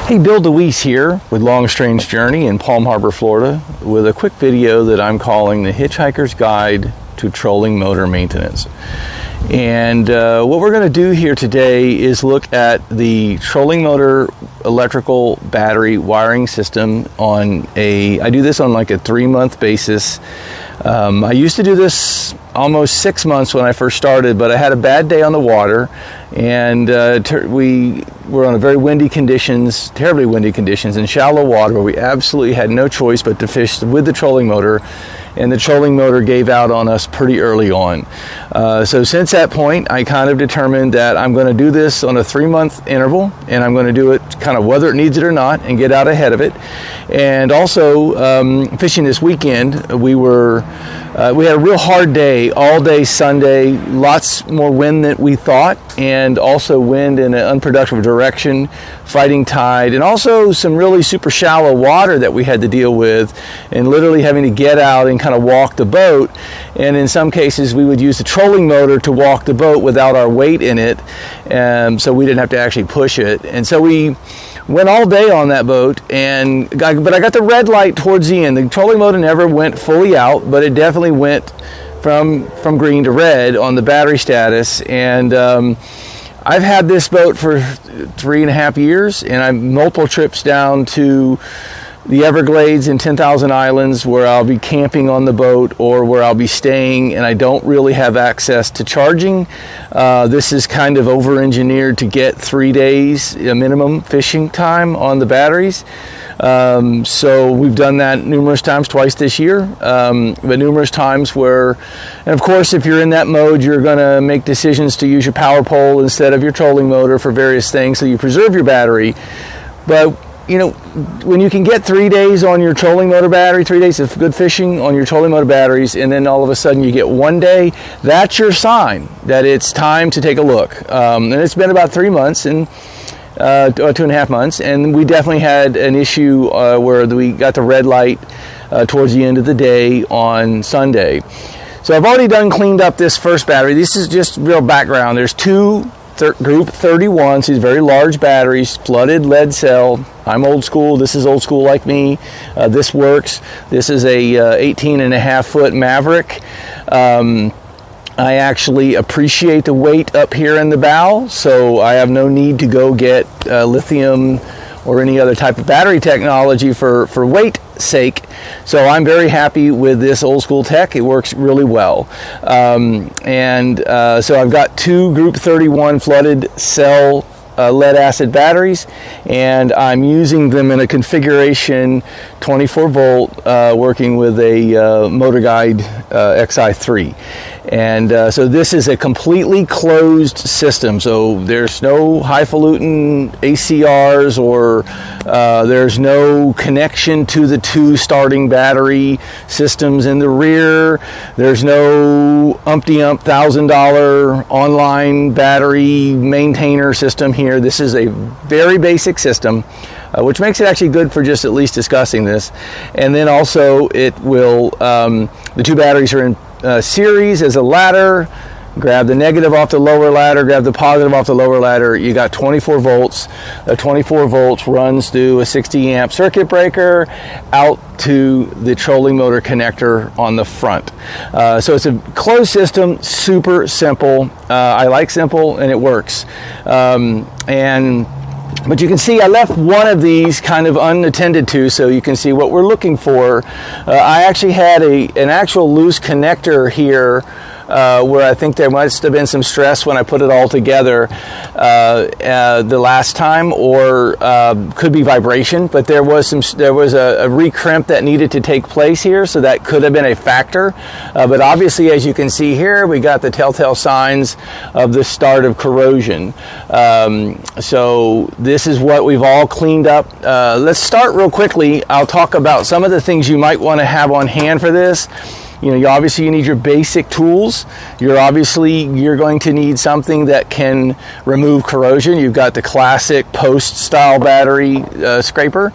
Hey, Bill DeWeese here with Long Strange Journey in Palm Harbor, Florida, with a quick video that I'm calling the Hitchhiker's Guide to Trolling Motor Maintenance. And what we're going to do here today is look at the trolling motor electrical battery wiring system I do this on like a 3-month basis. I used to do this almost 6 months when I first started, but I had a bad day on the water, and we were on a very terribly windy conditions in shallow water where we absolutely had no choice but to fish with the trolling motor, and the trolling motor gave out on us pretty early on. So since that point, I kind of determined that I'm going to do this on a 3-month interval, and I'm going to do it kind of whether it needs it or not and get out ahead of it. And also, fishing this weekend, we had a real hard day, all day Sunday, lots more wind than we thought, and also wind in an unproductive direction, fighting tide, and also some really super shallow water that we had to deal with, and literally having to get out and kind of walk the boat. And in some cases, we would use the trolling motor to walk the boat without our weight in it, so we didn't have to actually push it. And so we went all day on that boat, but I got the red light towards the end. The trolling motor never went fully out, but it definitely went from green to red on the battery status. And I've had this boat for 3.5 years, and I've multiple trips down to the Everglades and 10,000 Islands where I'll be camping on the boat or where I'll be staying, and I don't really have access to charging. This is kind of over-engineered to get 3 days minimum fishing time on the batteries. So we've done that numerous times, twice this year, but numerous times and of course, if you're in that mode, you're going to make decisions to use your power pole instead of your trolling motor for various things, so you preserve your battery. But when you can get 3 days on your trolling motor battery, 3 days of good fishing on your trolling motor batteries, and then all of a sudden you get 1 day, that's your sign that it's time to take a look. And it's been about 3 months and 2.5 months, and we definitely had an issue where we got the red light towards the end of the day on Sunday. So I've already cleaned up this first battery. This is just real background. There's two Group 31s, these very large batteries, flooded lead cell. I'm old school. This is old school like me. This works. This is a 18.5-foot Maverick. I actually appreciate the weight up here in the bow, so I have no need to go get lithium or any other type of battery technology for weight sake. So I'm very happy with this old school tech. It works really well. So I've got two Group 31 flooded cell lead acid batteries, and I'm using them in a configuration 24 volt working with a Motor Guide XI3. And so this is a completely closed system, so there's no highfalutin ACRs or there's no connection to the two starting battery systems in the rear. There's no umpty-ump $1,000 online battery maintainer system here. This is a very basic system, which makes it actually good for just at least discussing this. And then also it will, the two batteries are in series as a ladder. Grab the negative off the lower ladder, grab the positive off the lower ladder. You got 24 volts. 24 volts runs through a 60 amp circuit breaker out to the trolling motor connector on the front. So it's a closed system, super simple. I like simple, and it works. But you can see I left one of these kind of unattended to, so you can see what we're looking for. I actually had an actual loose connector here where I think there must have been some stress when I put it all together the last time, or could be vibration, but there was a recrimp that needed to take place here, so that could have been a factor. But obviously, as you can see here, we got the telltale signs of the start of corrosion. So this is what we've all cleaned up. Let's start real quickly. I'll talk about some of the things you might want to have on hand for this. You need your basic tools. You're going to need something that can remove corrosion. You've got the classic post-style battery scraper.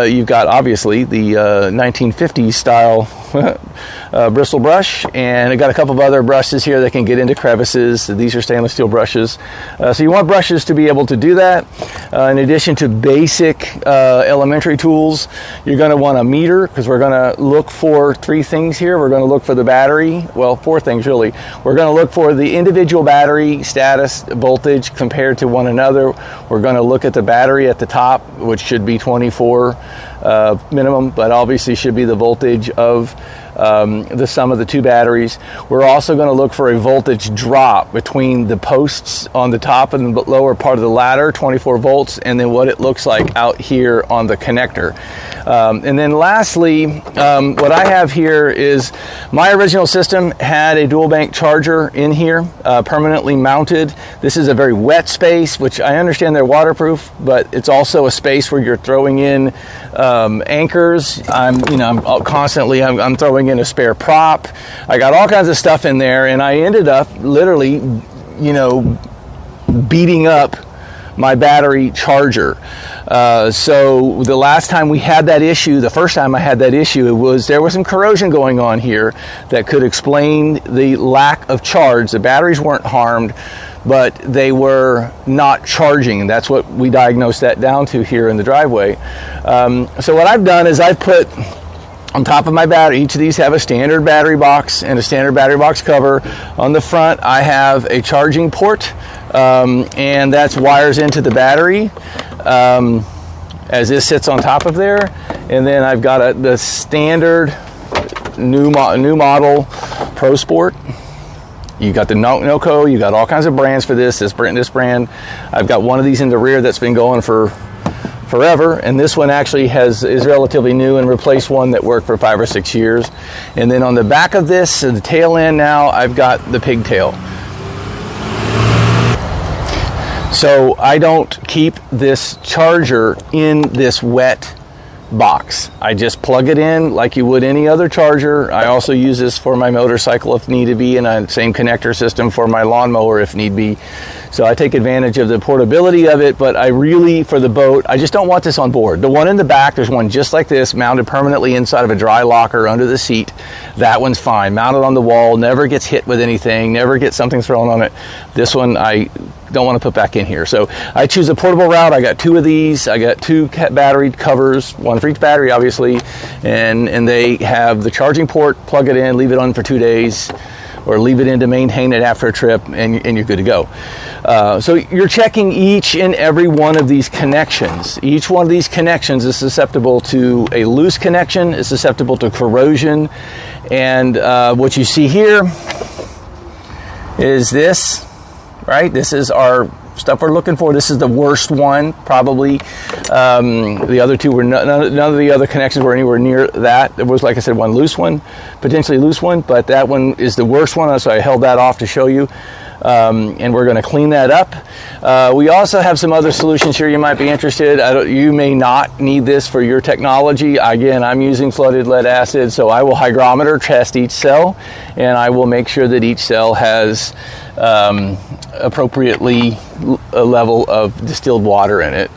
You've got obviously the 1950s style bristle brush, and I got a couple of other brushes here that can get into crevices. These are stainless steel brushes. So you want brushes to be able to do that. In addition to basic elementary tools, you're going to want a meter, because we're going to look for three things here. We're going to look for the battery, well, four things really. We're going to look for the individual battery status, voltage compared to one another. We're going to look at the battery at the top, which should be 24 minimum, but obviously should be the voltage of the sum of the two batteries. We're also going to look for a voltage drop between the posts on the top and the lower part of the ladder, 24 volts, and then what it looks like out here on the connector. And then lastly, what I have here is my original system had a dual bank charger in here, permanently mounted. This is a very wet space, which I understand they're waterproof, but it's also a space where you're throwing in anchors. I'm constantly throwing in a spare prop. I got all kinds of stuff in there, and I ended up literally, beating up my battery charger. So the last time we had that issue, the first time I had that issue, there was some corrosion going on here that could explain the lack of charge. The batteries weren't harmed, but they were not charging, and that's what we diagnosed that down to here in the driveway. So what I've done is I've put on top of my battery, each of these have a standard battery box and a standard battery box cover. On the front, I have a charging port, and that's wires into the battery, as this sits on top of there. And then I've got the standard new model Pro Sport. You got the NOCO, you got all kinds of brands for this brand. I've got one of these in the rear that's been going for forever, and this one actually is relatively new and replaced one that worked for 5 or 6 years. And then on the back of this, the tail end now, I've got the pigtail. So I don't keep this charger in this wet box. I just plug it in like you would any other charger. I also use this for my motorcycle if need to be, and a same connector system for my lawnmower if need be. So I take advantage of the portability of it, but I really, for the boat, I just don't want this on board. The one in the back, there's one just like this, mounted permanently inside of a dry locker under the seat. That one's fine. Mounted on the wall, never gets hit with anything, never gets something thrown on it. This one I don't want to put back in here. So I choose a portable route. I got two of these. I got two battery covers, one for each battery, obviously, and they have the charging port. Plug it in, leave it on for 2 days, or leave it in to maintain it after a trip, and you're good to go. So you're checking each and every one of these connections. Each one of these connections is susceptible to a loose connection, is susceptible to corrosion, and what you see here is this, right? This is our stuff we're looking for. This is the worst one, probably. The other two were none of the other connections were anywhere near that. There was, like I said, one loose one, potentially loose one, but that one is the worst one, so I held that off to show you. And we're going to clean that up. We also have some other solutions here you might be interested. You may not need this for your technology. Again, I'm using flooded lead acid, so I will hygrometer test each cell, and I will make sure that each cell has appropriately a level of distilled water in it.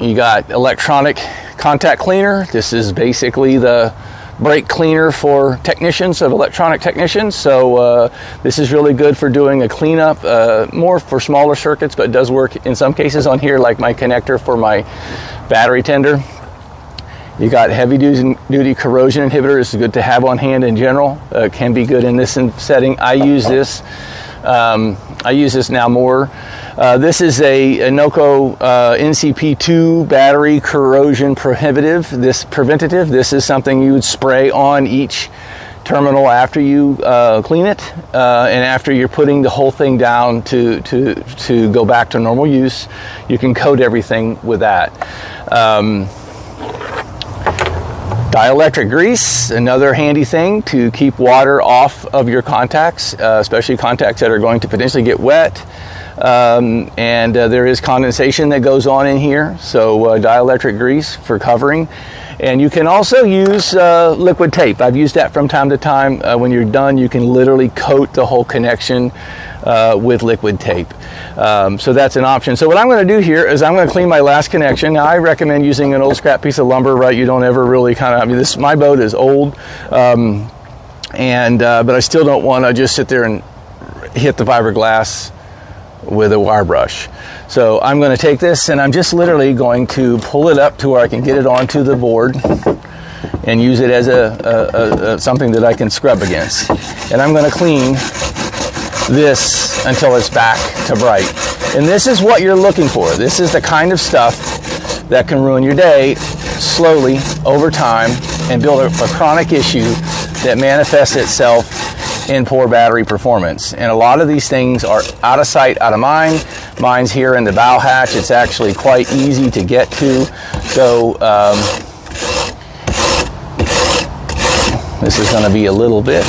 You got electronic contact cleaner. This is basically the brake cleaner for technicians, of electronic technicians. So this is really good for doing a cleanup, more for smaller circuits, but it does work in some cases on here, like my connector for my battery tender. You got heavy duty corrosion inhibitor. This is good to have on hand in general. Can be good in this setting. I use this now more. This is a NOCO NCP2 battery corrosion preventative. This is something you would spray on each terminal after you clean it, and after you're putting the whole thing down to go back to normal use. You can coat everything with that. Dielectric grease, another handy thing to keep water off of your contacts, especially contacts that are going to potentially get wet. And there is condensation that goes on in here, so dielectric grease for covering. And you can also use liquid tape. I've used that from time to time. When you're done, you can literally coat the whole connection with liquid tape. So that's an option. So what I'm going to do here is I'm going to clean my last connection. Now I recommend using an old scrap piece of lumber, right? You don't ever really kind of, I mean, my boat is old, but I still don't want to just sit there and hit the fiberglass with a wire brush. So I'm going to take this and I'm just literally going to pull it up to where I can get it onto the board and use it as a something that I can scrub against. And I'm going to clean this until it's back to bright. And this is what you're looking for. This is the kind of stuff that can ruin your day slowly over time and build a chronic issue that manifests itself in poor battery performance. And a lot of these things are out of sight, out of mind. Mine's here in the bow hatch. It's actually quite easy to get to. So this is going to be a little bit.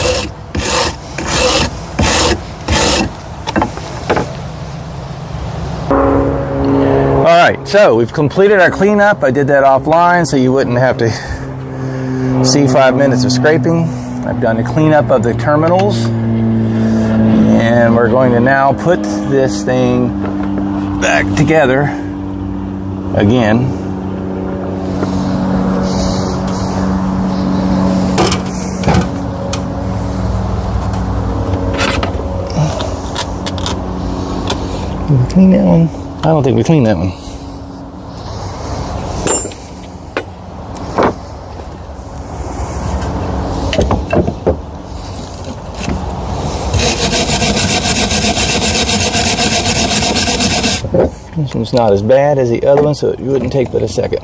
All right, so we've completed our cleanup. I did that offline so you wouldn't have to see 5 minutes of scraping. I've done a cleanup of the terminals, and we're going to now put this thing back together again. Did we clean that one? I don't think we cleaned that one. This one's not as bad as the other one, so it wouldn't take but a second.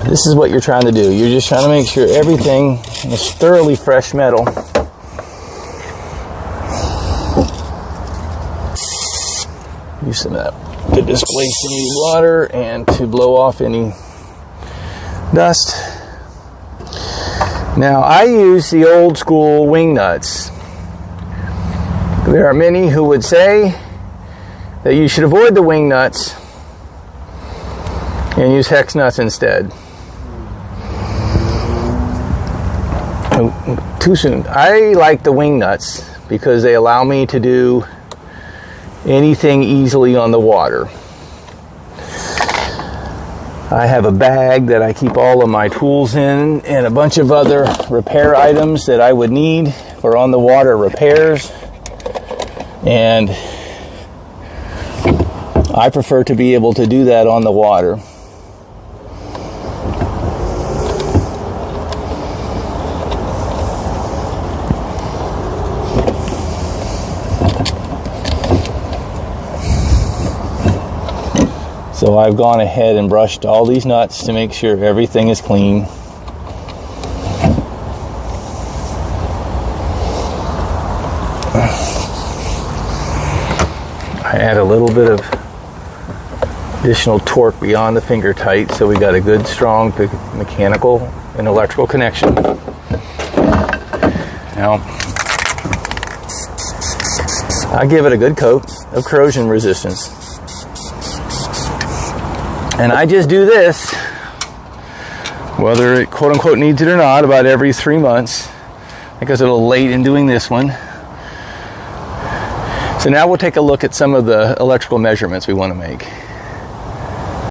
This is what you're trying to do. You're just trying to make sure everything is thoroughly fresh metal. Use some of that to displace any water and to blow off any dust. Now, I use the old school wing nuts. There are many who would say that you should avoid the wing nuts and use hex nuts instead. Oh, too soon. I like the wing nuts because they allow me to do anything easily on the water. I have a bag that I keep all of my tools in and a bunch of other repair items that I would need for on the water repairs. And I prefer to be able to do that on the water. So I've gone ahead and brushed all these nuts to make sure everything is clean. I add a little bit of additional torque beyond the finger tight, so we got a good strong mechanical and electrical connection. Now I give it a good coat of corrosion resistance. And I just do this, whether it quote unquote needs it or not, about every 3 months. I think I was a little late in doing this one. So now we'll take a look at some of the electrical measurements we want to make.